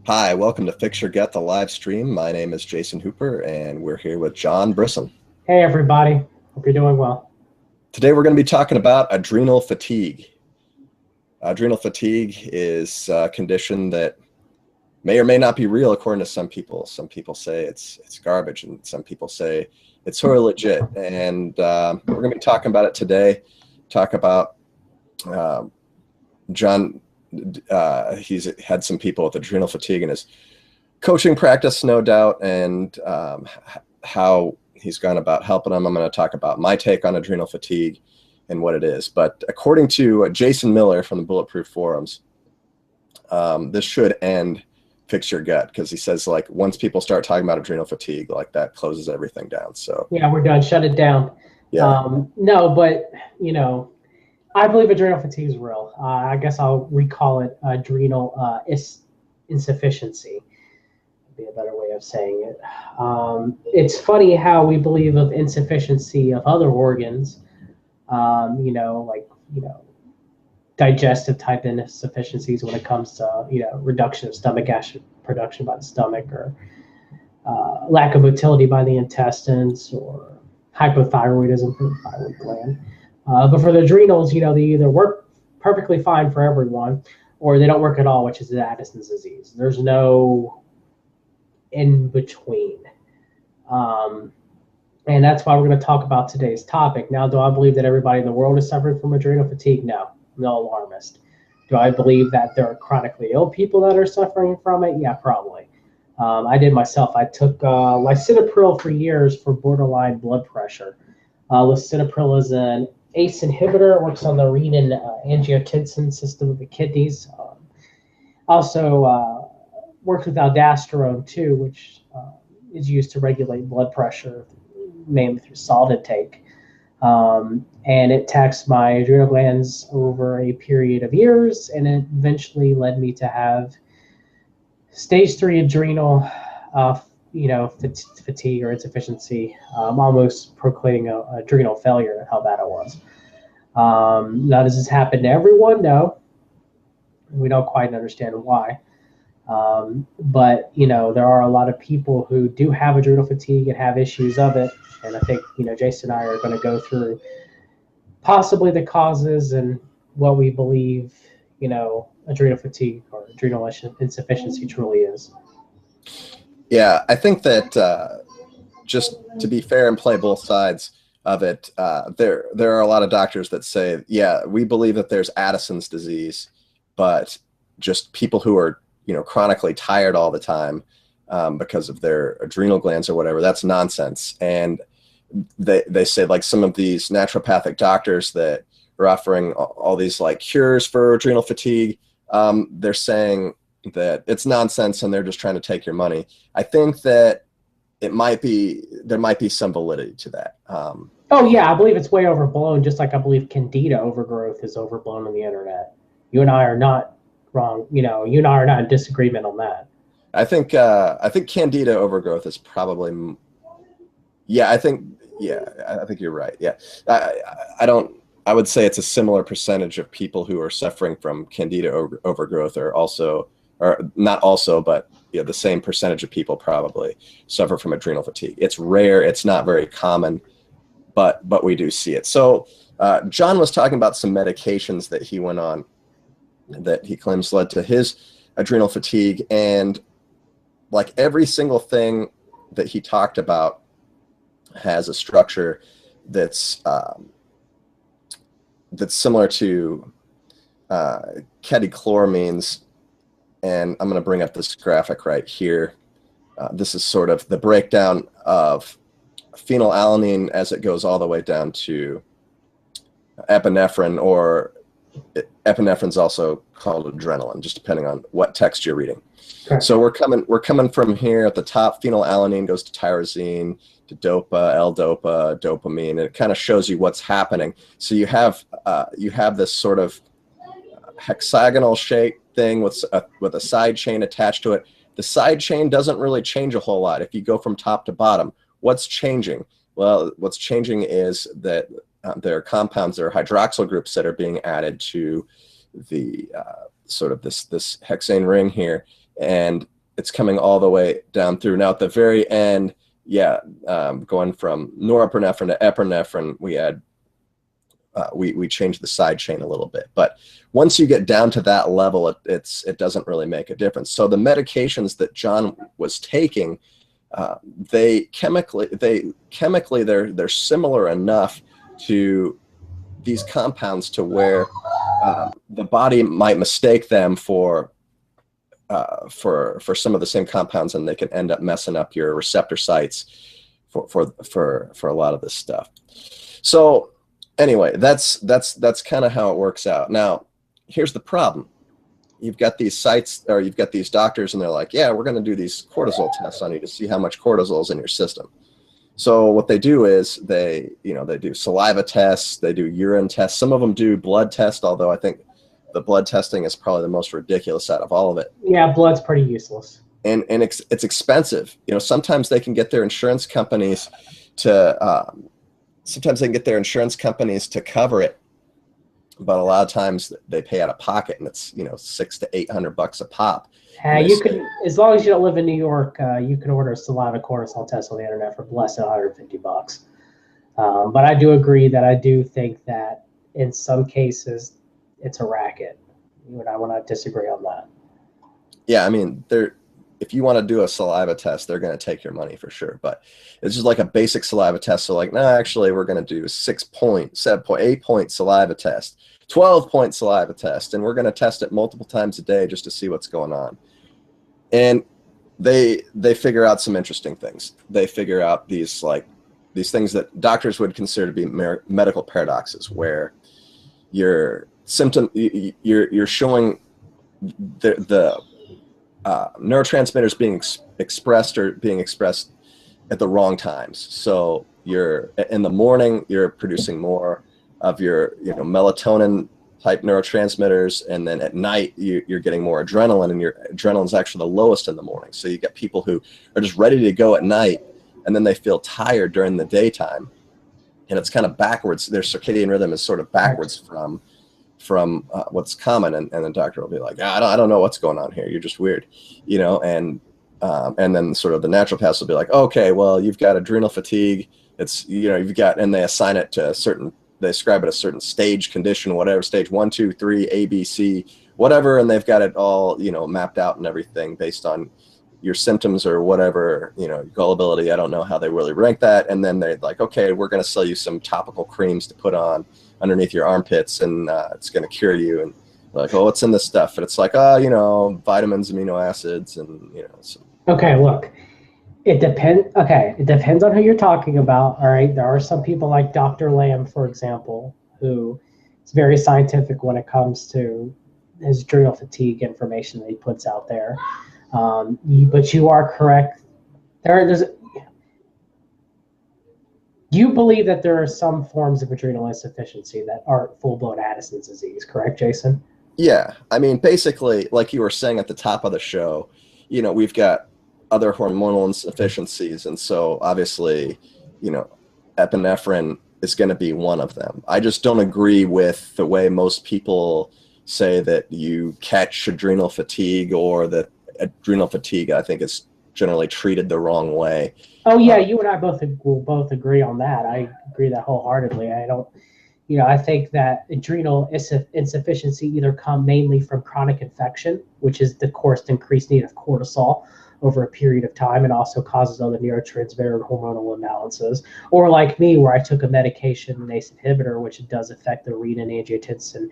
Hi, welcome to Fix or Get the live stream. My name is Jason Hooper, and we're here with John Brisson. Hey, everybody. Hope you're doing well. Today, we're going to be talking about adrenal fatigue. Adrenal fatigue is a condition that may or may not be real, according to some people. Some people say it's garbage, and some people say it's sort of legit. And we're going to be talking about it today. Talk about John. He's had some people with adrenal fatigue in his coaching practice, no doubt, and how he's gone about helping them. I'm going to talk about my take on adrenal fatigue and what it is. But according to Jason Miller from the Bulletproof Forums, this should end Fix Your Gut, because he says, like, once people start talking about adrenal fatigue, like, that closes everything down. So yeah, we're done. Shut it down. Yeah. No, but I believe adrenal fatigue is real. I guess I'll recall it adrenal insufficiency. Would be a better way of saying it. It's funny how we believe of insufficiency of other organs. Digestive type insufficiencies when it comes to reduction of stomach acid production by the stomach, or lack of motility by the intestines, or hypothyroidism from the thyroid gland. But for the adrenals, they either work perfectly fine for everyone, or they don't work at all, which is Addison's disease. There's no in between. And that's why we're going to talk about today's topic. Now, do I believe that everybody in the world is suffering from adrenal fatigue? No, I'm no alarmist. Do I believe that there are chronically ill people that are suffering from it? Yeah, probably. I did myself. I took lisinopril for years for borderline blood pressure. Lisinopril is an ACE inhibitor. It works on the renin-angiotensin system of the kidneys. Also works with aldosterone too, which is used to regulate blood pressure, mainly through salt intake. And it taxed my adrenal glands over a period of years, and it eventually led me to have stage 3 adrenal fatigue or insufficiency, almost proclaiming adrenal failure, how bad it was. Now, does this happen to everyone? No. We don't quite understand why. But there are a lot of people who do have adrenal fatigue and have issues of it. And I think, Jason and I are going to go through possibly the causes and what we believe, adrenal fatigue or adrenal insufficiency truly is. Yeah, I think that just to be fair and play both sides of it, there are a lot of doctors that say, yeah, we believe that there's Addison's disease, but just people who are chronically tired all the time because of their adrenal glands or whatever, that's nonsense. And they say, like, some of these naturopathic doctors that are offering all these like cures for adrenal fatigue, they're saying that it's nonsense and they're just trying to take your money. I think that there might be some validity to that. Oh yeah, I believe it's way overblown, just like I believe candida overgrowth is overblown on the internet. You and I are not wrong. You and I are not in disagreement on that. I think candida overgrowth is probably, I think you're right. Yeah, I would say it's a similar percentage of people who are suffering from candida overgrowth are also, or not also, but the same percentage of people probably suffer from adrenal fatigue. It's rare. It's not very common, but we do see it. So John was talking about some medications that he went on that he claims led to his adrenal fatigue, and like every single thing that he talked about has a structure that's similar to catechloramines. And I'm going to bring up this graphic right here. This is sort of the breakdown of phenylalanine as it goes all the way down to epinephrine, or epinephrine is also called adrenaline, just depending on what text you're reading. Okay. So we're coming from here at the top. Phenylalanine goes to tyrosine, to dopa, L-dopa, dopamine, and it kind of shows you what's happening. So you have this sort of hexagonal shape thing with a side chain attached to it. The side chain doesn't really change a whole lot if you go from top to bottom. What's changing? Well, what's changing is that there are compounds, there are hydroxyl groups that are being added to the sort of this hexane ring here, and it's coming all the way down through. Now at the very end, yeah, going from norepinephrine to epinephrine, we changed the side chain a little bit. But once you get down to that level, it doesn't really make a difference. So the medications that John was taking, they're similar enough to these compounds to where the body might mistake them for some of the same compounds, and they can end up messing up your receptor sites for a lot of this stuff. So anyway, that's kind of how it works out. Now, here's the problem. You've got these sites, or you've got these doctors, and they're like, yeah, we're going to do these cortisol tests on you to see how much cortisol is in your system. So what they do is they do saliva tests, they do urine tests. Some of them do blood tests, although I think the blood testing is probably the most ridiculous out of all of it. Yeah, blood's pretty useless. And it's expensive. Sometimes they can get their insurance companies to cover it, but a lot of times they pay out of pocket, and it's $600 to $800 a pop. You can, as long as you don't live in New York, you can order a saliva cortisol test on the internet for less than $150. But I do agree that I do think that in some cases it's a racket. You and I will not disagree on that. Yeah, I mean, if you want to do a saliva test, they're going to take your money for sure. But it's just like a basic saliva test. So like, no, actually, we're going to do a 6-point, 7-point, 8-point saliva test, 12-point saliva test, and we're going to test it multiple times a day just to see what's going on. And they figure out some interesting things. They figure out these things that doctors would consider to be medical paradoxes, where you're showing the neurotransmitters being expressed at the wrong times. So you're in the morning, you're producing more of your melatonin type neurotransmitters, and then at night you're getting more adrenaline, and your adrenaline's actually the lowest in the morning. So you get people who are just ready to go at night, and then they feel tired during the daytime, and it's kind of backwards. Their circadian rhythm is sort of backwards from what's common, and the doctor will be like, I don't know what's going on here, you're just weird, and then sort of the naturopaths will be like, okay, well, you've got adrenal fatigue, it's you've got, and they assign it to they describe it a certain stage condition, whatever, stage 1, 2, 3, A, B, C, whatever, and they've got it all mapped out and everything based on your symptoms or whatever, gullibility. I don't know how they really rank that. And then they're like, okay, we're going to sell you some topical creams to put on underneath your armpits, and it's going to cure you. And like, oh, what's in this stuff? And it's like, vitamins, amino acids, and Okay, look, it depends. Okay, it depends on who you're talking about. All right, there are some people like Dr. Lamb, for example, who is very scientific when it comes to his adrenal fatigue information that he puts out there. But you are correct. You believe that there are some forms of adrenal insufficiency that aren't full-blown Addison's disease, correct, Jason? Yeah, I mean, basically, like you were saying at the top of the show, we've got other hormonal insufficiencies, and so obviously, epinephrine is going to be one of them. I just don't agree with the way most people say that you catch adrenal fatigue, or that adrenal fatigue, I think, is generally treated the wrong way. Oh yeah, you and I will both agree on that. I agree that wholeheartedly. I think that adrenal insufficiency either come mainly from chronic infection, which is the increased need of cortisol over a period of time, and also causes other neurotransmitter and hormonal imbalances, or like me, where I took a medication, an ACE inhibitor, which does affect the renin-angiotensin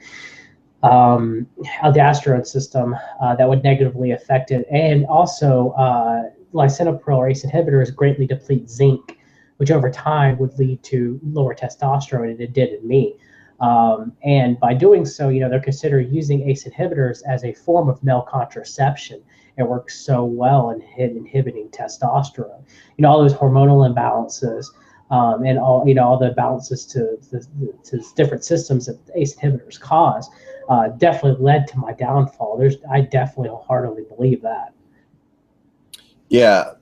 aldosterone system, that would negatively affect it. And also lisinopril or ACE inhibitors greatly deplete zinc, which over time would lead to lower testosterone, and it did in me. And by doing so, they're considering using ACE inhibitors as a form of male contraception. It works so well in inhibiting testosterone. All those hormonal imbalances, and all the imbalances to different systems that ACE inhibitors cause, definitely led to my downfall. I definitely wholeheartedly believe that. Yeah.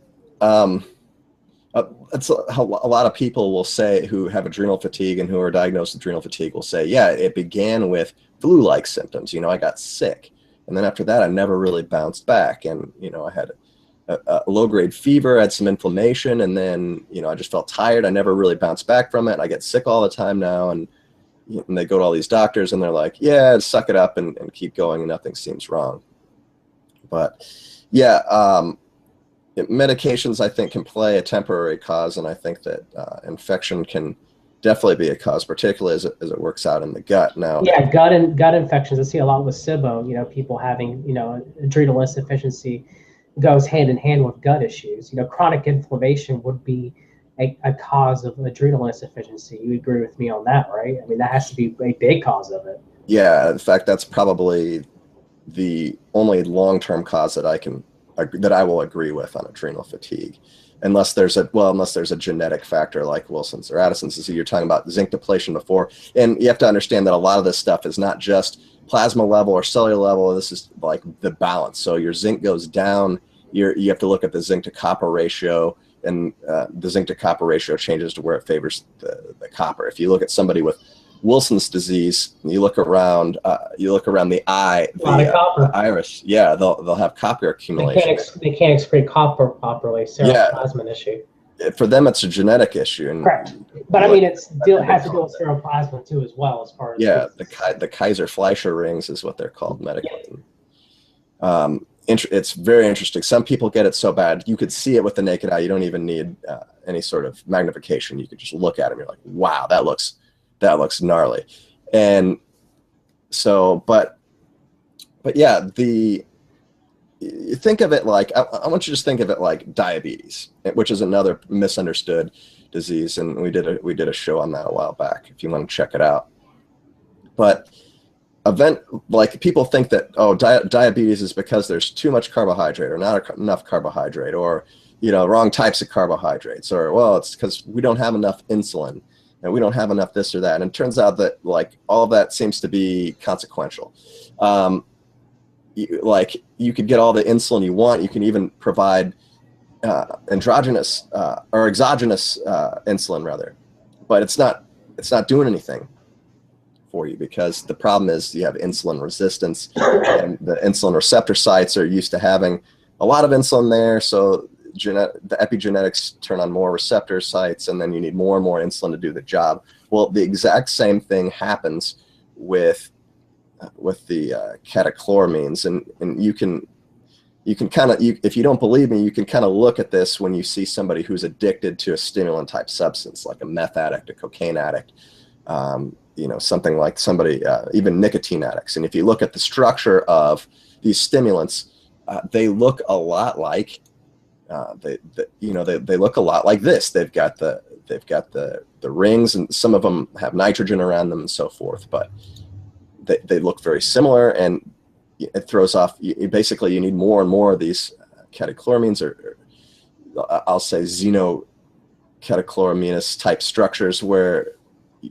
It's a lot of people will say, who have adrenal fatigue and who are diagnosed with adrenal fatigue, will say, yeah, it began with flu-like symptoms. I got sick, and then after that, I never really bounced back. And I had a low-grade fever, I had some inflammation, and then, you know, I just felt tired. I never really bounced back from it. I get sick all the time now, and they go to all these doctors, and they're like, yeah, suck it up and keep going, and nothing seems wrong. But yeah, medications, I think, can play a temporary cause, and I think that infection can definitely be a cause, particularly as it works out in the gut. Now, yeah, gut infections. I see a lot with SIBO. You know, people having, you know, adrenal insufficiency goes hand in hand with gut issues. You know, chronic inflammation would be a cause of adrenal insufficiency. You agree with me on that, right? I mean, that has to be a big cause of it. yeah, in fact, that's probably the only long-term cause that I will agree with on adrenal fatigue, unless there's a genetic factor like Wilson's or Addison's disease. You're talking about zinc depletion before, and you have to understand that a lot of this stuff is not just plasma level or cellular level. This is like the balance. So your zinc goes down, you have to look at the zinc to copper ratio, and the zinc to copper ratio changes to where it favors the copper. If you look at somebody with Wilson's disease, you look around the eye, the iris. Yeah, they'll have copper accumulation. They can't excrete copper properly. Seroplasmin issue. For them, it's a genetic issue. And correct. But I mean, it has to deal with seroplasmin too, as well, as far as the Kaiser-Fleischer rings is what they're called medically. Yeah. It's very interesting. Some people get it so bad you could see it with the naked eye. You don't even need any sort of magnification. You could just look at it and you're like, wow, that looks gnarly. And so, but yeah, you think of it like, I want you to just think of it like diabetes, which is another misunderstood disease. And we did a show on that a while back, if you want to check it out. But like people think that, oh, diabetes is because there's too much carbohydrate or not enough carbohydrate, or, you know, wrong types of carbohydrates, or, well, it's because we don't have enough insulin and we don't have enough this or that. And it turns out that like all of that seems to be consequential. Like you could get all the insulin you want. You can even provide endogenous or exogenous insulin rather, but it's not doing anything for you, because the problem is you have insulin resistance, and the insulin receptor sites are used to having a lot of insulin there. So the epigenetics turn on more receptor sites, and then you need more and more insulin to do the job. Well, the exact same thing happens with the catechloramines, and you can kind of, if you don't believe me, you can kind of look at this when you see somebody who's addicted to a stimulant type substance, like a meth addict, a cocaine addict, you know, something like somebody, even nicotine addicts. And if you look at the structure of these stimulants, they look a lot like they look a lot like this. They've got the rings, and some of them have nitrogen around them and so forth, but they look very similar, and it throws off. Basically, you need more and more of these catechloramines, or I'll say xenocatechloraminous type structures, where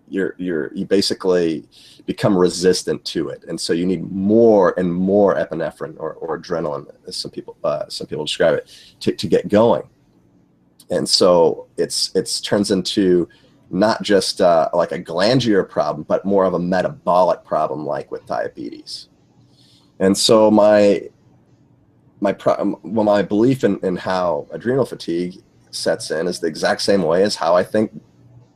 you basically become resistant to it, and so you need more and more epinephrine or adrenaline, as some people describe it, to get going. And so it's turns into not just like a glandular problem, but more of a metabolic problem, like with diabetes. And so my belief in how adrenal fatigue sets in is the exact same way as how I think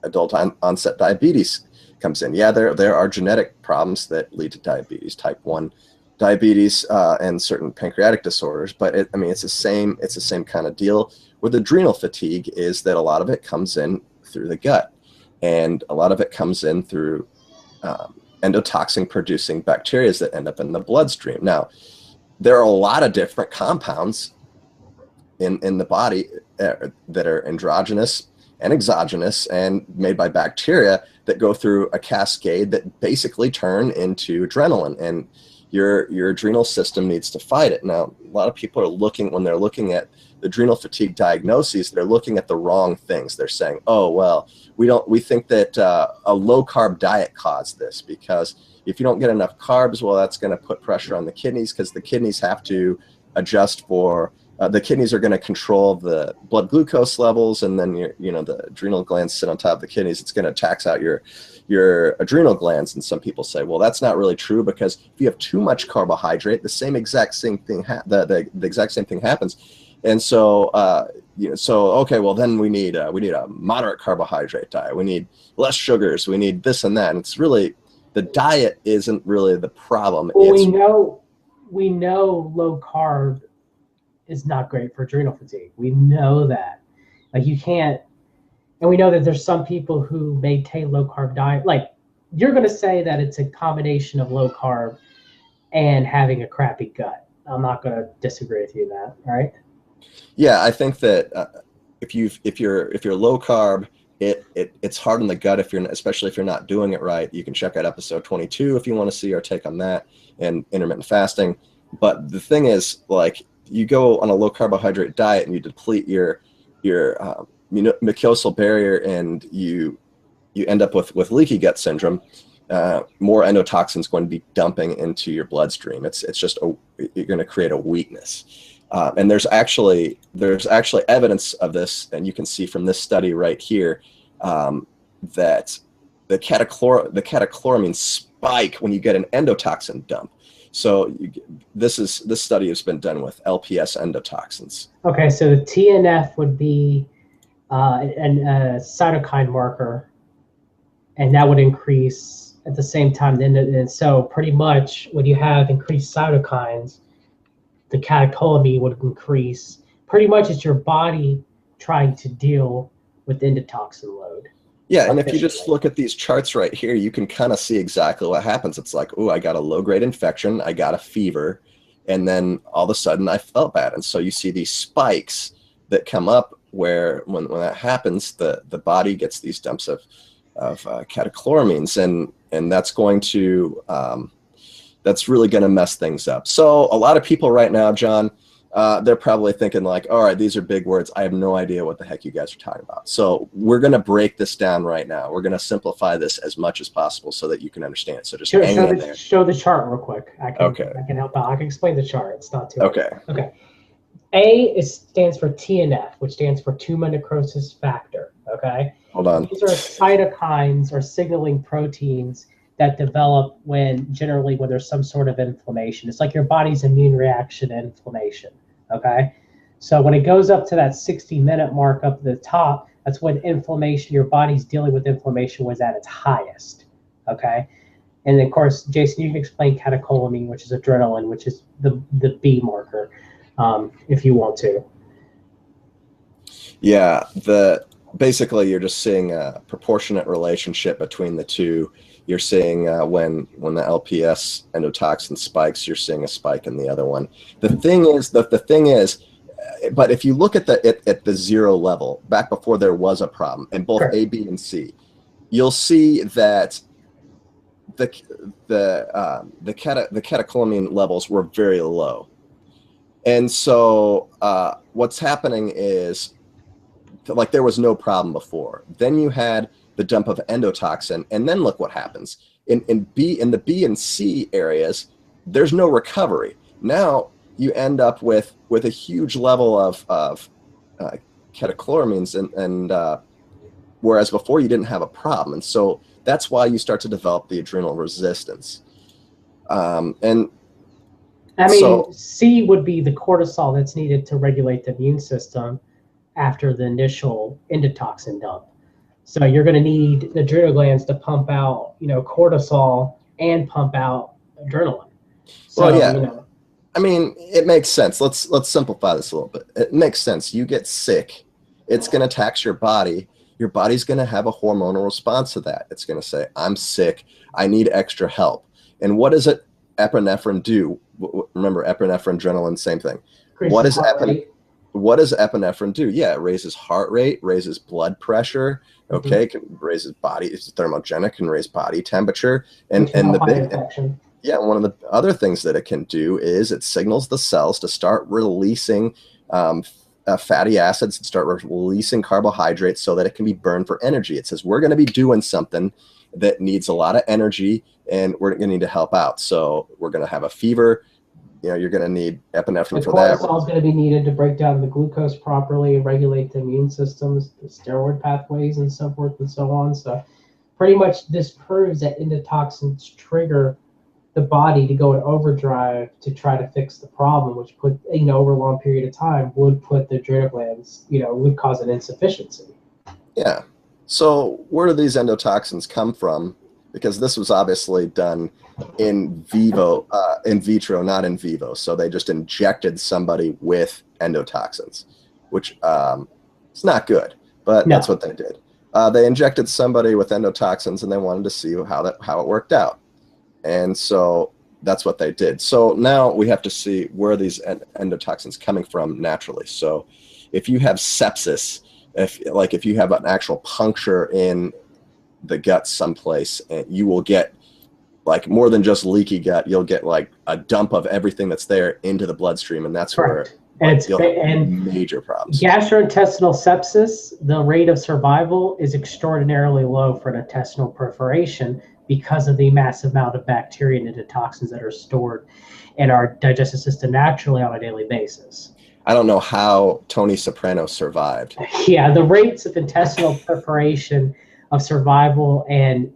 adult onset diabetes comes in. Yeah, there are genetic problems that lead to diabetes, type 1 diabetes, and certain pancreatic disorders, but it's the same kind of deal with adrenal fatigue, is that a lot of it comes in through the gut, and a lot of it comes in through endotoxin producing bacteria that end up in the bloodstream. Now, there are a lot of different compounds in the body that are endogenous and exogenous and made by bacteria that go through a cascade that basically turn into adrenaline, and your adrenal system needs to fight it. Now, a lot of people are when they're looking at the adrenal fatigue diagnoses, they're looking at the wrong things. They're saying, oh, well, we think that a low carb diet caused this, because if you don't get enough carbs, well, that's going to put pressure on the kidneys, because the kidneys have to adjust for the kidneys are going to control the blood glucose levels, and then the adrenal glands sit on top of the kidneys. It's going to tax out your adrenal glands. And some people say, well, that's not really true, because if you have too much carbohydrate, the exact same thing happens. And so, so okay, well then we need a moderate carbohydrate diet. We need less sugars. We need this and that. And it's really, the diet isn't really the problem. Well, we know low carb is not great for adrenal fatigue. We know that. Like you can't, and we know that there's some people who maintain low carb diet. Like you're going to say that it's a combination of low carb and having a crappy gut. I'm not going to disagree with you in that, right? Yeah, I think that if you're low carb, it's hard on the gut especially if you're not doing it right. You can check out episode 22 if you want to see our take on that and intermittent fasting. But the thing is, like, you go on a low carbohydrate diet and you deplete your mucosal barrier, and you end up with leaky gut syndrome. More endotoxins going to be dumping into your bloodstream. It's just you're going to create a weakness. And there's actually evidence of this, and you can see from this study right here that the catechloramine spike when you get an endotoxin dump. So this study has been done with LPS endotoxins. Okay, so the TNF would be a cytokine marker, and that would increase at the same time. And so pretty much when you have increased cytokines, the catecholamine would increase. Pretty much it's your body trying to deal with the endotoxin load. Yeah, and if you just look at these charts right here, you can kind of see exactly what happens. It's like, oh, I got a low-grade infection, I got a fever, and then all of a sudden I felt bad. And so you see these spikes that come up where when that happens, the body gets these dumps of catecholamines, and that's going to that's really going to mess things up. So a lot of people right now, John, they're probably thinking like, all right, these are big words. I have no idea what the heck you guys are talking about. So we're going to break this down right now. We're going to simplify this as much as possible so that you can understand it. So just hang in there. Show the chart real quick. I can help out. I can explain the chart. It's not too okay. Hard. Okay. A stands for TNF, which stands for tumor necrosis factor. Okay. Hold on. These are cytokines or signaling proteins that develop generally when there's some sort of inflammation. It's like your body's immune reaction to inflammation. Okay. So when it goes up to that 60-minute mark up at the top, that's when inflammation, your body's dealing with inflammation, was at its highest. Okay. And then, of course, Jason, you can explain catecholamine, which is adrenaline, which is the B marker, if you want to. Yeah. Basically, you're just seeing a proportionate relationship between the two. You're seeing when the LPS endotoxin spikes, you're seeing a spike in the other one. The thing is, but if you look at the zero level, back before there was a problem, in both A, B, and C, you'll see that the catecholamine levels were very low. And so what's happening is, like, there was no problem before. Then you had the dump of endotoxin, and then look what happens. In the B and C areas, there's no recovery. Now you end up with a huge level of catecholamines, and whereas before you didn't have a problem. And so that's why you start to develop the adrenal resistance. C would be the cortisol that's needed to regulate the immune system after the initial endotoxin dump. So you're going to need the adrenal glands to pump out, cortisol and pump out adrenaline. So, well, yeah. I mean, it makes sense. Let's simplify this a little bit. It makes sense. You get sick, it's going to tax your body. Your body's going to have a hormonal response to that. It's going to say, I'm sick, I need extra help. And what does epinephrine do? Remember, epinephrine, adrenaline, same thing. What does epinephrine do? Yeah, it raises heart rate, raises blood pressure. Okay, raises body. It's thermogenic, can raise body temperature, and one of the other things that it can do is it signals the cells to start releasing fatty acids, and start releasing carbohydrates so that it can be burned for energy. It says we're going to be doing something that needs a lot of energy, and we're going to need to help out. So we're going to have a fever. You're going to need epinephrine for that. Cortisol is going to be needed to break down the glucose properly and regulate the immune systems, the steroid pathways, and so forth and so on. So pretty much this proves that endotoxins trigger the body to go in overdrive to try to fix the problem, which put, over a long period of time would put the adrenal glands, would cause an insufficiency. Yeah. So where do these endotoxins come from? Because this was obviously done in vitro, not in vivo. So they just injected somebody with endotoxins, which is not good, but No. that's what they did. They injected somebody with endotoxins, and they wanted to see how it worked out. And so that's what they did. So now we have to see where these endotoxins coming from naturally. So if you have sepsis, if you have an actual puncture in the gut someplace, and you will get like more than just leaky gut, you'll get like a dump of everything that's there into the bloodstream, and that's Correct. where you'll have major problems. Gastrointestinal sepsis, the rate of survival is extraordinarily low for an intestinal perforation because of the massive amount of bacteria and endotoxins that are stored in our digestive system naturally on a daily basis. I don't know how Tony Soprano survived. Yeah, the rates of intestinal perforation of survival and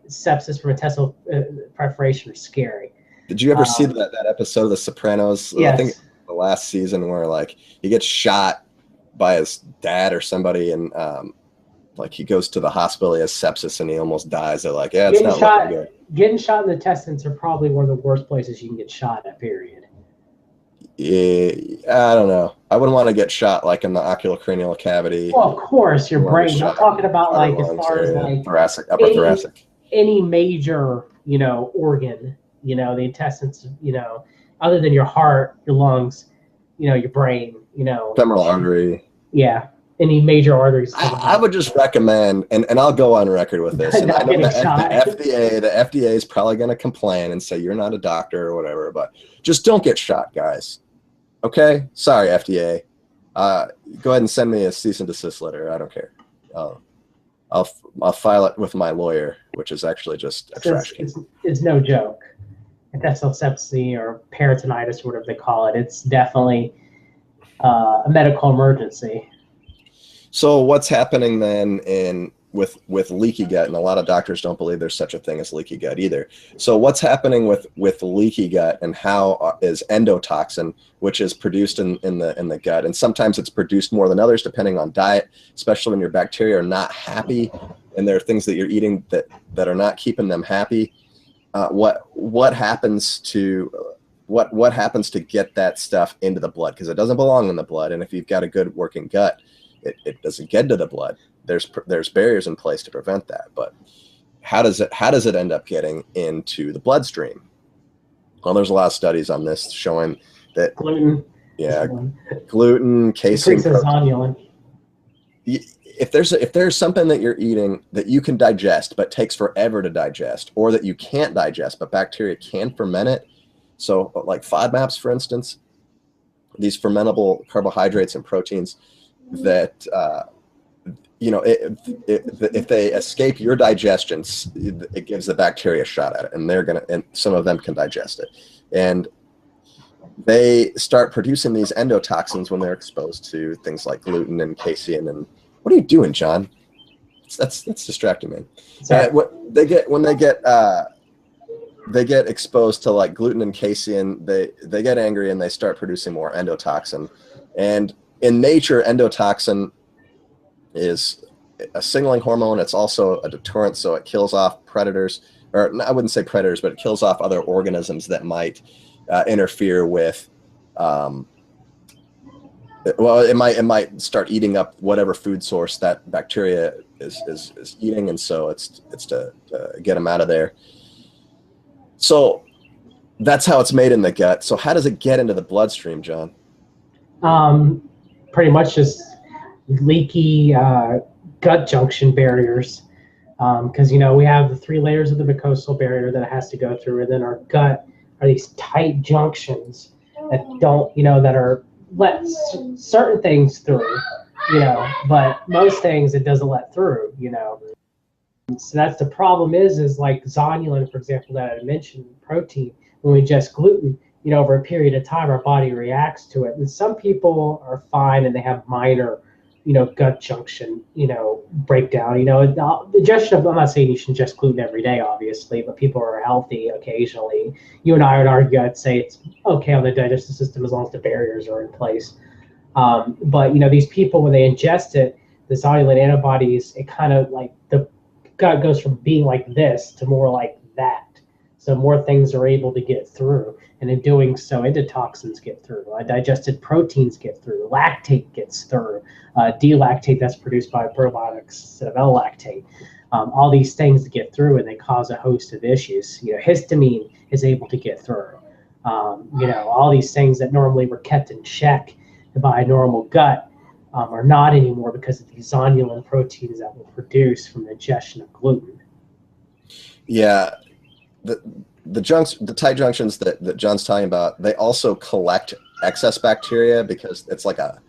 sepsis from intestinal perforation are scary. Did you ever see that episode of The Sopranos? Yes. I think the last season where like he gets shot by his dad or somebody, and like he goes to the hospital, he has sepsis and he almost dies. They're like, yeah, it's not looking good. Getting shot in the intestines are probably one of the worst places you can get shot at, period. Yeah, I don't know. I wouldn't want to get shot like in the oculocranial cavity. Well, of course, your brain. I'm talking about like as far as like thoracic, upper thoracic. Any major, organ, the intestines, other than your heart, your lungs, your brain, femoral artery. Yeah, any major arteries. I would just recommend, and I'll go on record with this. And I know the FDA is probably going to complain and say you're not a doctor or whatever, but just don't get shot, guys. Okay, sorry, FDA. Go ahead and send me a cease and desist letter. I don't care. I'll file it with my lawyer, which is actually just a trash can. It's no joke. Intestinal sepsis or peritonitis, or whatever they call it, it's definitely a medical emergency. So what's happening then with leaky gut, and a lot of doctors don't believe there's such a thing as leaky gut either. So what's happening with leaky gut, and how is endotoxin, which is produced in the gut, and sometimes it's produced more than others depending on diet, especially when your bacteria are not happy, and there are things that you're eating that are not keeping them happy. What happens to get that stuff into the blood? Because it doesn't belong in the blood, and if you've got a good working gut, it doesn't get into the blood. There's barriers in place to prevent that, but how does it end up getting into the bloodstream? Well, there's a lot of studies on this showing that gluten, casein, zonulin. If there's something that you're eating that you can digest but takes forever to digest, or that you can't digest but bacteria can ferment it, so like FODMAPs, for instance, these fermentable carbohydrates and proteins that if they escape your digestion, it gives the bacteria a shot at it, and some of them can digest it, and they start producing these endotoxins when they're exposed to things like gluten and casein. And what are you doing, John? That's distracting, man. When they get exposed to like gluten and casein, they get angry and they start producing more endotoxin. And in nature, endotoxin is a signaling hormone. It's also a deterrent, so it kills off predators, or I wouldn't say predators, but it kills off other organisms that might interfere with. It might start eating up whatever food source that bacteria is eating, and so it's to get them out of there. So that's how it's made in the gut. So how does it get into the bloodstream, John? Pretty much just leaky gut junction barriers, because we have the 3 layers of the mucosal barrier that it has to go through, and then our gut are these tight junctions that don't, that are let certain things through, but most things it doesn't let through, So that's the problem is like zonulin, for example, that I mentioned, protein, when we ingest gluten, over a period of time, our body reacts to it. And some people are fine and they have minor, gut junction, breakdown. The digestion of, I'm not saying you should ingest gluten every day, obviously, but people who are healthy occasionally, you and I would argue, I'd say it's okay on the digestive system as long as the barriers are in place. But these people, when they ingest it, the zonulin antibodies, it kind of like the gut goes from being like this to more like that. So more things are able to get through. And in doing so, endotoxins get through, digested proteins get through, lactate gets through, D-lactate that's produced by probiotics instead of L-lactate. All these things get through, and they cause a host of issues. Histamine is able to get through. All these things that normally were kept in check by a normal gut are not anymore because of these zonulin proteins that were produced from the ingestion of gluten. Yeah. The tight junctions that John's talking about, they also collect excess bacteria because it's like a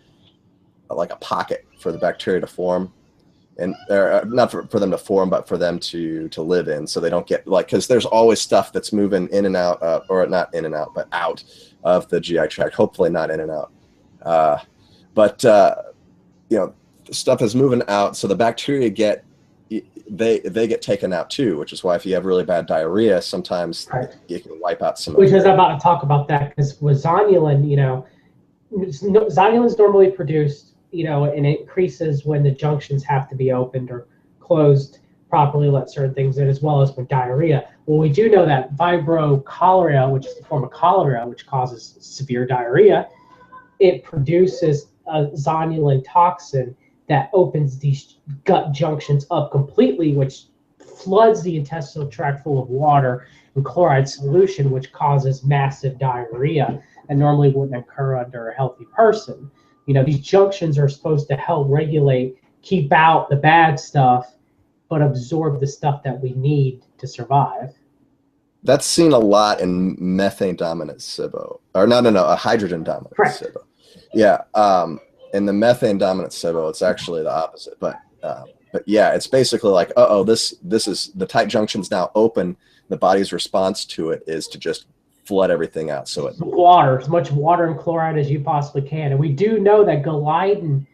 pocket for the bacteria to form, and not for them to form, but for them to live in, so they don't get because there's always stuff that's moving in and out, or not in and out, but out of the GI tract. Hopefully not in and out, but stuff is moving out, so the bacteria get taken out too, which is why if you have really bad diarrhea, sometimes you can wipe out some. Which is about to talk about that, because with zonulin, zonulin is normally produced, and it increases when the junctions have to be opened or closed properly, let certain things in, as well as with diarrhea. Well, we do know that vibrio-cholera, which is the form of cholera, which causes severe diarrhea, it produces a zonulin toxin that opens these gut junctions up completely, which floods the intestinal tract full of water and chloride solution, which causes massive diarrhea and normally wouldn't occur under a healthy person. These junctions are supposed to help regulate, keep out the bad stuff, but absorb the stuff that we need to survive. That's seen a lot in methane dominant SIBO, or no, a hydrogen dominant SIBO. Yeah. In the methane dominant SIBO, it's actually the opposite. But yeah, it's basically like, this is the tight junction's now open. The body's response to it is to just flood everything out. So water, as much water and chloride as you possibly can. And we do know that gliadin,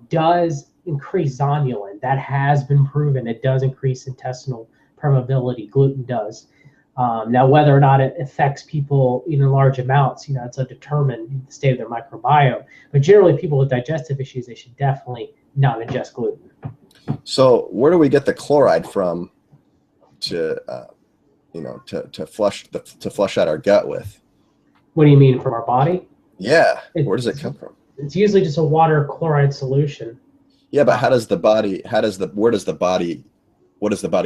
does increase zonulin. That has been proven. It does increase intestinal permeability. Gluten does. Now, whether or not it affects people in large amounts, it's undetermined, the state of their microbiome. But generally, people with digestive issues, they should definitely not ingest gluten. So, where do we get the chloride from to flush out our gut with? What do you mean, from our body? Yeah. Where does it come from? It's usually just a water chloride solution. Yeah, but what does the body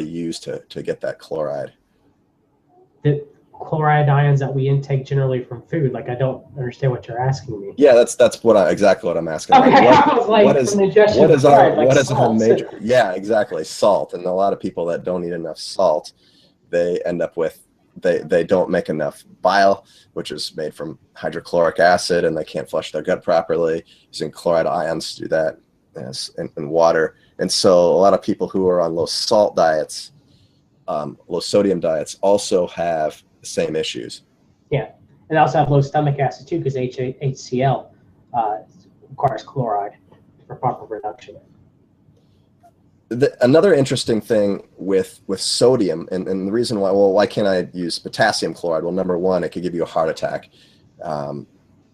use to get that chloride? The chloride ions that we intake generally from food. I don't understand what you're asking me. Yeah, that's exactly what I'm asking. Okay, what is our major? Yeah, exactly. Salt, and a lot of people that don't eat enough salt, they end up with they don't make enough bile, which is made from hydrochloric acid, and they can't flush their gut properly. Using chloride ions to do that, in water, and so a lot of people who are on low salt diets, low sodium diets, also have the same issues. Yeah, and they also have low stomach acid too, because HCl requires chloride for proper reduction. Another interesting thing with sodium, and the reason why can't I use potassium chloride? Well, number one, it could give you a heart attack. And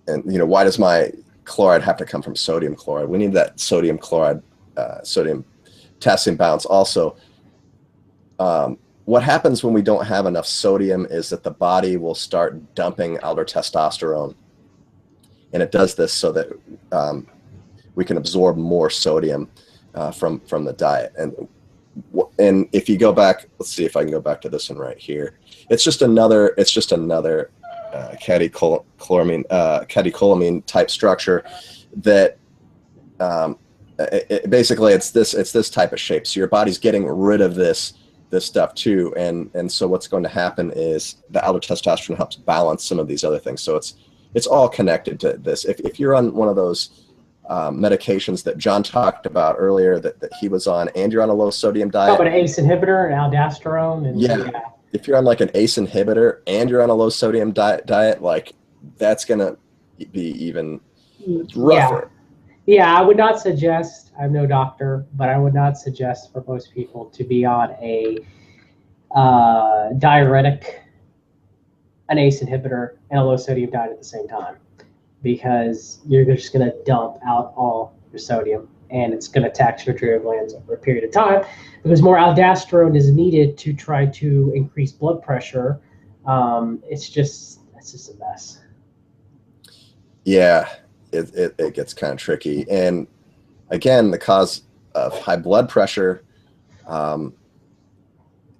why does my chloride have to come from sodium chloride? We need that sodium chloride, sodium potassium balance. Also, what happens when we don't have enough sodium is that the body will start dumping elder testosterone, and it does this so that we can absorb more sodium from the diet. And if you go back, let's see if I can go back to this one right here. It's just another catecholamine type structure that basically it's this type of shape. So your body's getting rid of this stuff too, and so what's going to happen is the elder testosterone helps balance some of these other things. So it's all connected to this. If you're on one of those medications that John talked about earlier that he was on, and you're on a low sodium diet. But an ACE inhibitor and aldosterone. And yeah. If you're on like an ACE inhibitor and you're on a low sodium diet, like that's going to be even rougher. Yeah, I would not suggest, I'm no doctor, but I would not suggest for most people to be on a diuretic, an ACE inhibitor, and a low sodium diet at the same time, because you're just going to dump out all your sodium, and it's going to tax your adrenal glands over a period of time, because more aldosterone is needed to try to increase blood pressure. It's just a mess. Yeah, it gets kind of tricky. And again, the cause of high blood pressure um,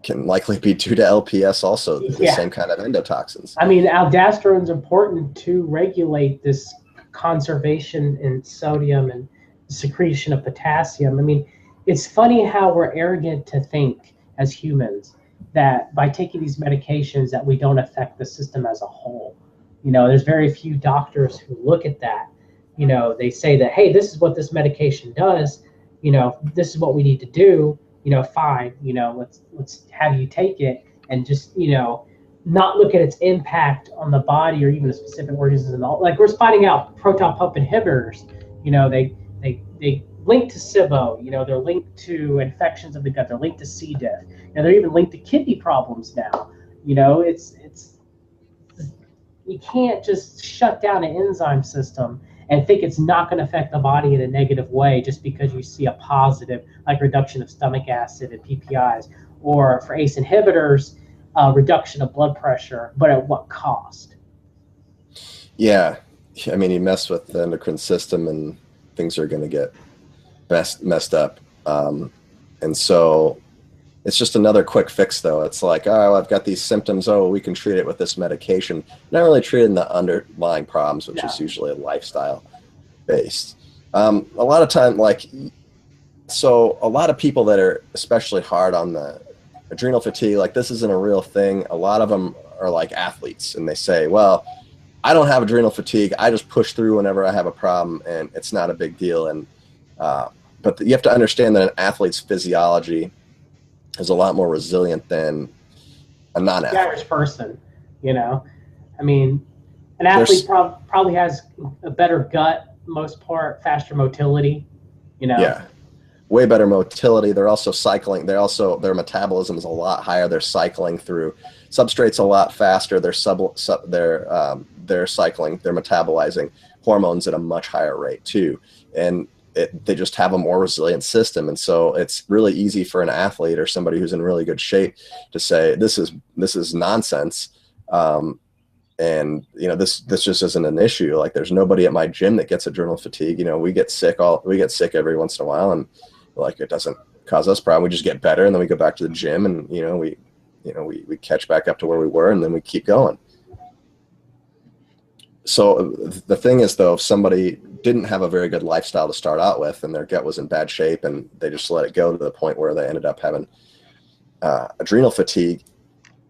can likely be due to LPS also, the Yeah. same kind of endotoxins. I mean, aldosterone is important to regulate this conservation in sodium and secretion of potassium. I mean, it's funny how we're arrogant to think as humans that by taking these medications that we don't affect the system as a whole. There's very few doctors who look at that. They say that, hey, this is what this medication does. This is what we need to do. Fine. Let's have you take it, and just not look at its impact on the body or even the specific organisms and all. Like, we're finding out proton pump inhibitors, they link to SIBO, they're linked to infections of the gut, they're linked to C. diff, they're even linked to kidney problems now. It's you can't just shut down an enzyme system and think it's not going to affect the body in a negative way just because you see a positive, like reduction of stomach acid and PPIs, or for ACE inhibitors, reduction of blood pressure, but at what cost? Yeah, I mean, you mess with the endocrine system and things are going to get messed up. And so it's just another quick fix, though. It's like, oh, I've got these symptoms. Oh, we can treat it with this medication. Not really treating the underlying problems, which is usually lifestyle based. A lot of time, so a lot of people that are especially hard on the adrenal fatigue, like this isn't a real thing. A lot of them are like athletes, and they say, well, I don't have adrenal fatigue. I just push through whenever I have a problem, and it's not a big deal. And but you have to understand that an athlete's physiology is a lot more resilient than a non-athlete. The average person, I mean, an athlete probably has a better gut, most part, faster motility, Yeah, way better motility. They're also cycling. Their metabolism is a lot higher. They're cycling through substrates a lot faster. They're cycling. They're metabolizing hormones at a much higher rate too, and they just have a more resilient system. And so it's really easy for an athlete or somebody who's in really good shape to say, this is nonsense. And this just isn't an issue. Like, there's nobody at my gym that gets adrenal fatigue. We get sick every once in a while, and like, it doesn't cause us problem. We just get better, and then we go back to the gym, and we catch back up to where we were, and then we keep going. So the thing is, though, if somebody didn't have a very good lifestyle to start out with, and their gut was in bad shape, and they just let it go to the point where they ended up having adrenal fatigue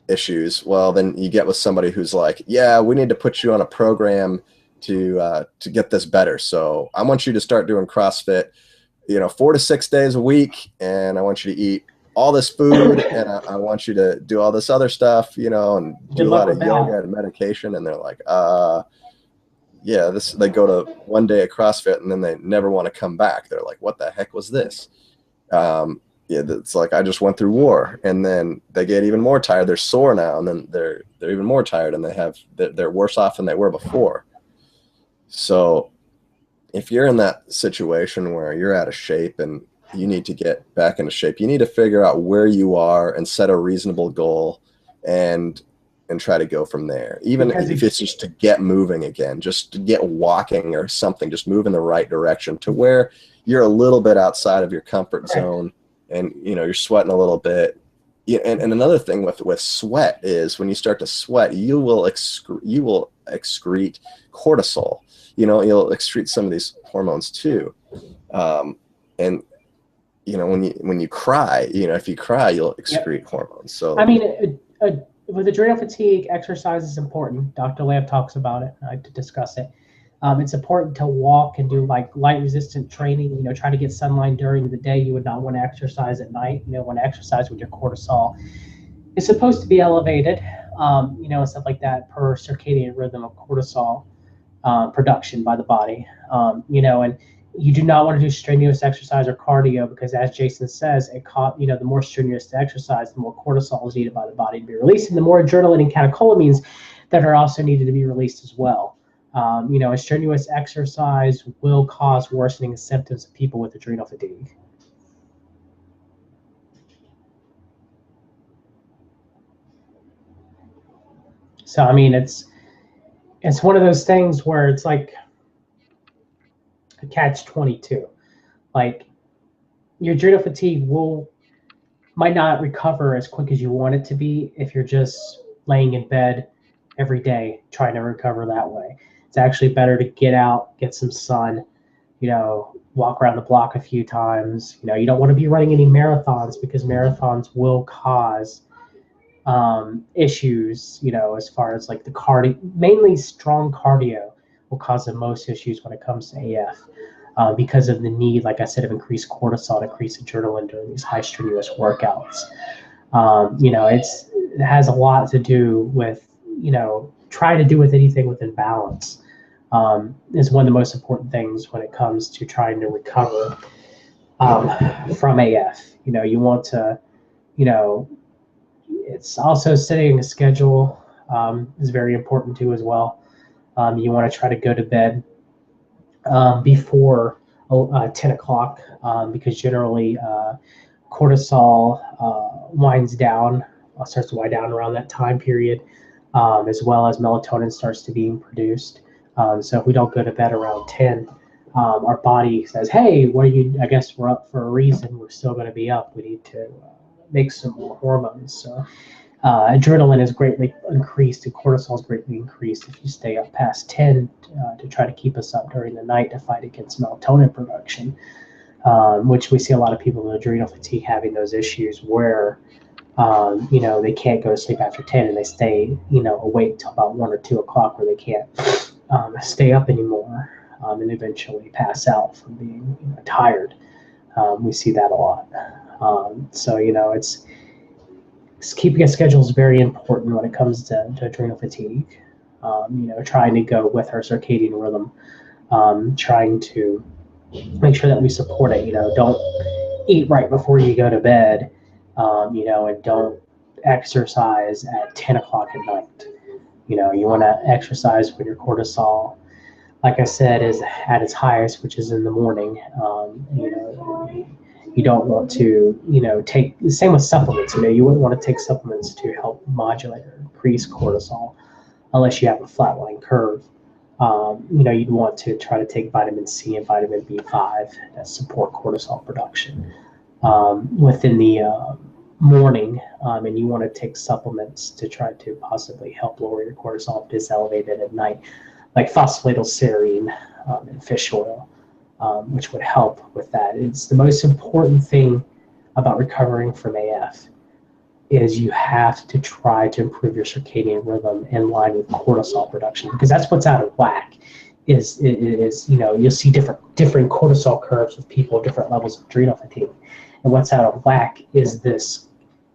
issues, well, then you get with somebody who's like, yeah, we need to put you on a program to get this better. So I want you to start doing CrossFit, 4 to 6 days a week, and I want you to eat all this food, and I want you to do all this other stuff, and do a lot of yoga and medication. And they're like, yeah, they go to 1 day at CrossFit, and then they never want to come back. They're like, what the heck was this? Yeah, it's like, I just went through war. And then they get even more tired. They're sore now, and then they're even more tired, and they're worse off than they were before. So if you're in that situation where you're out of shape and you need to get back into shape, you need to figure out where you are and set a reasonable goal and try to go from there. Even if it's just to get moving again, just to get walking or something, just move in the right direction to where you're a little bit outside of your comfort zone, and you're sweating a little bit. Yeah, and another thing with sweat is, when you start to sweat, you will excrete cortisol. You'll excrete some of these hormones too. And when you cry, if you cry, you'll excrete hormones. So I mean, with adrenal fatigue, exercise is important. Dr. Lamb talks about it. I like to discuss it. It's important to walk and do like light resistant training. Try to get sunlight during the day. You would not want to exercise at night. Want to exercise when your cortisol is supposed to be elevated. And stuff like that, per circadian rhythm of cortisol production by the body. And You do not want to do strenuous exercise or cardio because, as Jason says, the more strenuous the exercise, the more cortisol is needed by the body to be released, and the more adrenaline and catecholamines that are also needed to be released as well. A strenuous exercise will cause worsening symptoms of people with adrenal fatigue. So, I mean, it's one of those things where it's like a catch-22. Like, your adrenal fatigue might not recover as quick as you want it to be if you're just laying in bed every day trying to recover that way. It's actually better to get out, get some sun, walk around the block a few times. You don't want to be running any marathons because marathons will cause issues, as far as like the cardio, mainly strong cardio will cause the most issues when it comes to AF. Because of the need, like I said, of increased cortisol, increased adrenaline during these high strenuous workouts. It has a lot to do with, trying to do with anything within balance is one of the most important things when it comes to trying to recover from AF. You want to, it's also setting a schedule is very important too as well. You want to try to go to bed before 10 o'clock because generally cortisol starts to wind down around that time period, as well as melatonin starts to being produced. So if we don't go to bed around 10, our body says, hey, I guess we're up for a reason. We're still going to be up. We need to make some more hormones. So adrenaline is greatly increased and cortisol is greatly increased if you stay up past 10 to try to keep us up during the night to fight against melatonin production, which we see a lot of people with adrenal fatigue having those issues where they can't go to sleep after 10 and they stay awake till about 1 or 2 o'clock where they can't stay up anymore and eventually pass out from being tired. We see that a lot. Keeping a schedule is very important when it comes to adrenal fatigue. Trying to go with our circadian rhythm, trying to make sure that we support it. Don't eat right before you go to bed, and don't exercise at 10 o'clock at night. You want to exercise when your cortisol, like I said, is at its highest, which is in the morning. You don't want to, take the same with supplements. You wouldn't want to take supplements to help modulate or increase cortisol unless you have a flatline curve. You'd want to try to take vitamin C and vitamin B5 that support cortisol production within the morning, and you want to take supplements to try to possibly help lower your cortisol if it is elevated at night, like phosphatidylserine and fish oil. Which would help with that. It's the most important thing about recovering from AF is you have to try to improve your circadian rhythm in line with cortisol production, because that's what's out of whack. You'll see different cortisol curves with people with different levels of adrenal fatigue, and what's out of whack is this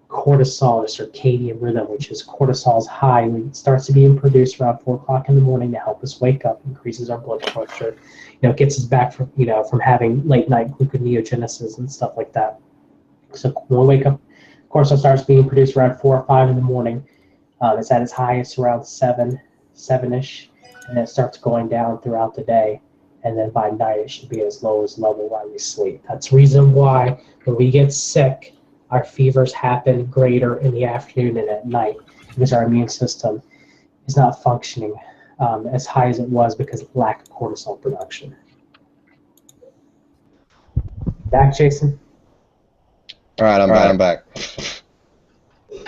cortisol or circadian rhythm, which is cortisol's high when it starts to be produced around 4 o'clock in the morning to help us wake up, increases our blood pressure, gets us back from having late night gluconeogenesis and stuff like that. So when we wake up, cortisol starts being produced around 4 or 5 in the morning. It's at its highest around 7-ish, and it starts going down throughout the day. And then by night, it should be as low as level while we sleep. That's the reason why when we get sick, our fevers happen greater in the afternoon and at night, because our immune system is not functioning as high as it was because of lack of cortisol production. Back, Jason? All right, I'm back.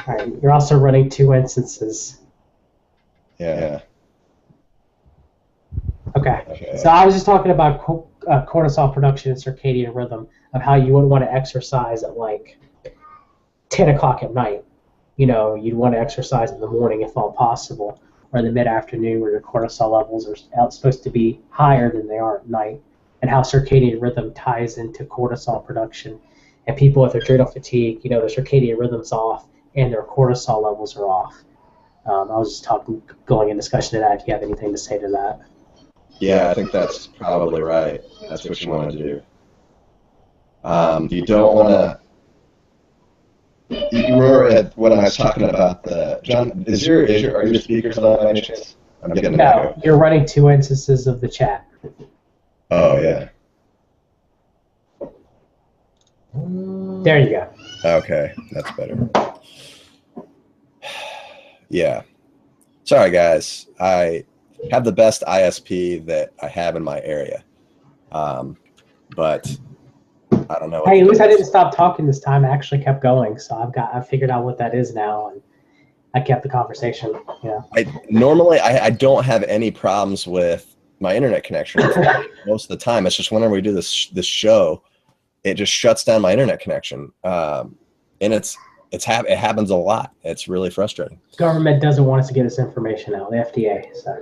All right, you're also running 2 instances. Yeah. Okay. So I was just talking about cortisol production and circadian rhythm, of how you wouldn't want to exercise at like 10 o'clock at night. You'd want to exercise in the morning if all possible, or in the mid-afternoon where your cortisol levels are supposed to be higher than they are at night, and how circadian rhythm ties into cortisol production. And people with adrenal fatigue, their circadian rhythm's off and their cortisol levels are off. I was just going in discussion to that, if you have anything to say to that. Yeah, I think that's probably right. That's what you want to do. You don't want to. You remember when I was talking about the John? Are your speakers on by any chance? I'm getting an No, echo. you're running 2 instances of the chat. Oh yeah. There you go. Okay, that's better. Yeah. Sorry, guys. I have the best ISP that I have in my area, but I don't know. Hey, at least I didn't stop talking this time. I actually kept going, so I figured out what that is now, and I kept the conversation. Yeah. Normally I don't have any problems with my internet connection most of the time. It's just whenever we do this show, it just shuts down my internet connection, and it happens a lot. It's really frustrating. Government doesn't want us to get this information out. The FDA. So.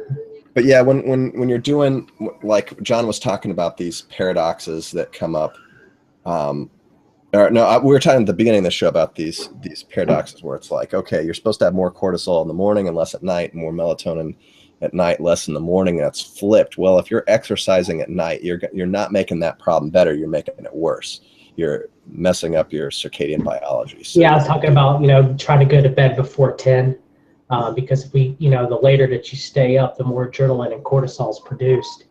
But yeah, when you're doing, like John was talking about, these paradoxes that come up. We were talking at the beginning of the show about these paradoxes where it's like, okay, you're supposed to have more cortisol in the morning and less at night, more melatonin at night, less in the morning, and that's flipped. Well, if you're exercising at night, you're not making that problem better. You're making it worse. You're messing up your circadian biology. So, yeah, I was talking about, trying to go to bed before 10, because the later that you stay up, the more adrenaline and cortisol is produced.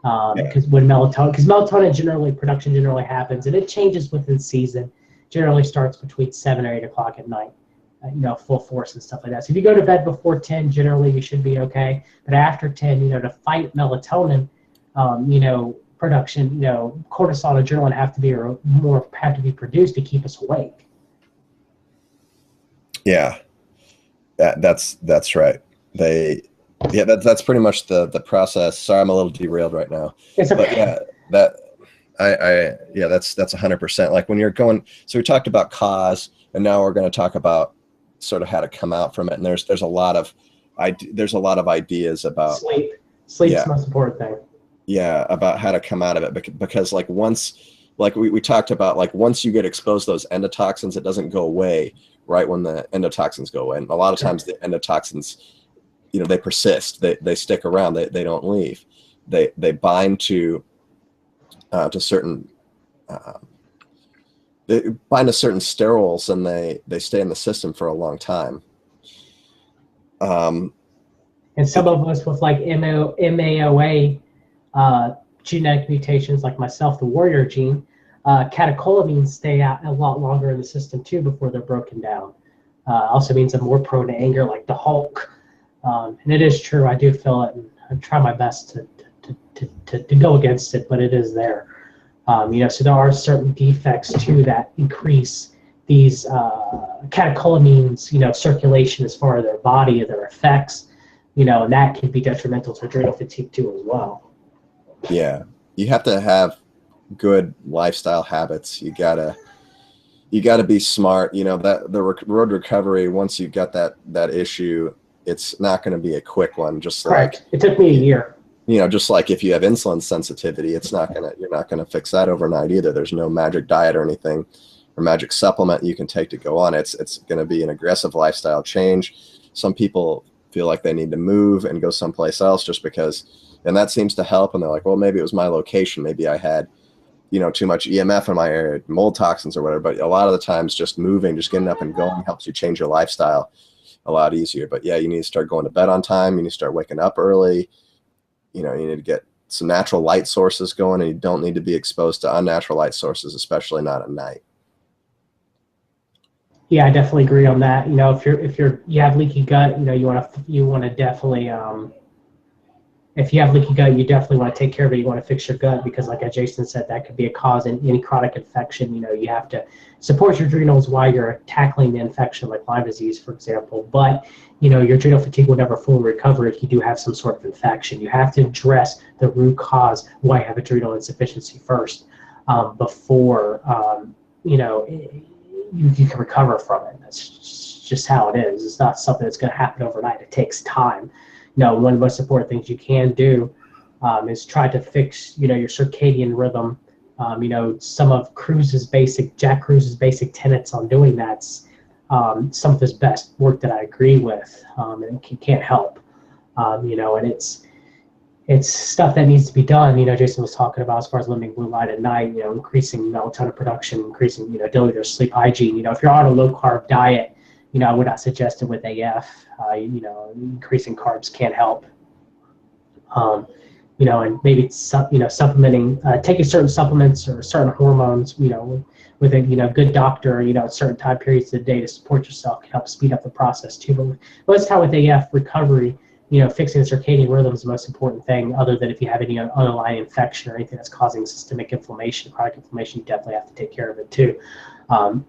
Because melatonin production generally happens, and it changes within season. Generally starts between 7 or 8 o'clock at night, full force and stuff like that. So if you go to bed before 10, generally you should be okay. But after 10, to fight melatonin, production, cortisol and adrenaline have to be produced to keep us awake. Yeah, that's right. That's pretty much the process. Sorry, I'm a little derailed right now. It's okay. But yeah, that's 100%. Like when you're going, so we talked about cause, and now we're going to talk about sort of how to come out from it. And there's a lot of ideas about sleep. Sleep's the most important thing. Yeah, about how to come out of it, because like we talked about, like once you get exposed to those endotoxins, it doesn't go away right when the endotoxins go away. And a lot of times the endotoxins, they persist. They stick around. They don't leave. They bind to certain sterols, and they stay in the system for a long time. And some of us with like MAOA genetic mutations, like myself, the warrior gene, catecholamines stay out a lot longer in the system too before they're broken down. Also means I'm more prone to anger, like the Hulk. And it is true, I do feel it, and I try my best to go against it, but it is there. So there are certain defects too that increase these catecholamines, circulation as far as their body, their effects, and that can be detrimental to adrenal fatigue too as well. Yeah, you have to have good lifestyle habits. You gotta be smart. That the road recovery, once you got that issue, it's not going to be a quick one. Just Correct. Like it took me a year. Just like if you have insulin sensitivity, you're not gonna fix that overnight either. There's no magic diet or anything, or magic supplement you can take to go on. It's going to be an aggressive lifestyle change. Some people feel like they need to move and go someplace else just because, and that seems to help. And they're like, well, maybe it was my location. Maybe I had, too much EMF in my area, mold toxins or whatever. But a lot of the times just moving, just getting up and going helps you change your lifestyle a lot easier. But yeah, you need to start going to bed on time. You need to start waking up early. You need to get some natural light sources going, and you don't need to be exposed to unnatural light sources, especially not at night. Yeah, I definitely agree on that. If you have leaky gut, you want to definitely, if you have leaky gut, you definitely want to take care of it. You want to fix your gut, because like Jason said, that could be a cause in any chronic infection. You have to support your adrenals while you're tackling the infection, like Lyme disease, for example. But, your adrenal fatigue will never fully recover if you do have some sort of infection. You have to address the root cause why you have adrenal insufficiency first, before, you can recover from it. That's just how it is. It's not something that's going to happen overnight. It takes time. One of the most important things you can do is try to fix, your circadian rhythm. Some of Jack Cruse's basic tenets on doing that's some of his best work that I agree with, and can't help. And it's stuff that needs to be done. Jason was talking about as far as limiting blue light at night, increasing melatonin production, increasing, ability to sleep hygiene. If you're on a low carb diet, I would not suggest it with AF. Increasing carbs can't help. And maybe supplementing, taking certain supplements or certain hormones, with a good doctor, at certain time periods of the day to support yourself can help speed up the process too. But most time with AF recovery, fixing the circadian rhythm is the most important thing, other than if you have any underlying infection or anything that's causing systemic inflammation, chronic inflammation, you definitely have to take care of it too,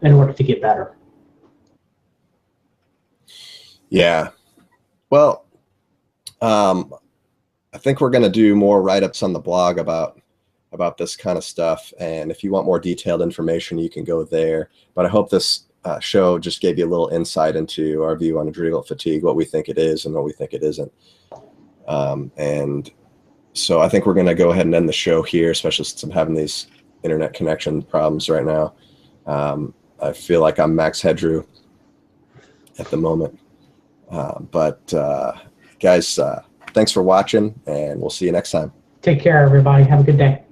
in order to get better. Yeah. Well, I think we're going to do more write-ups on the blog about this kind of stuff. And if you want more detailed information, you can go there. But I hope this show just gave you a little insight into our view on adrenal fatigue, what we think it is and what we think it isn't. And so I think we're going to go ahead and end the show here, especially since I'm having these internet connection problems right now. I feel like I'm Max Headrew at the moment. But guys, thanks for watching, and we'll see you next time. Take care, everybody. Have a good day.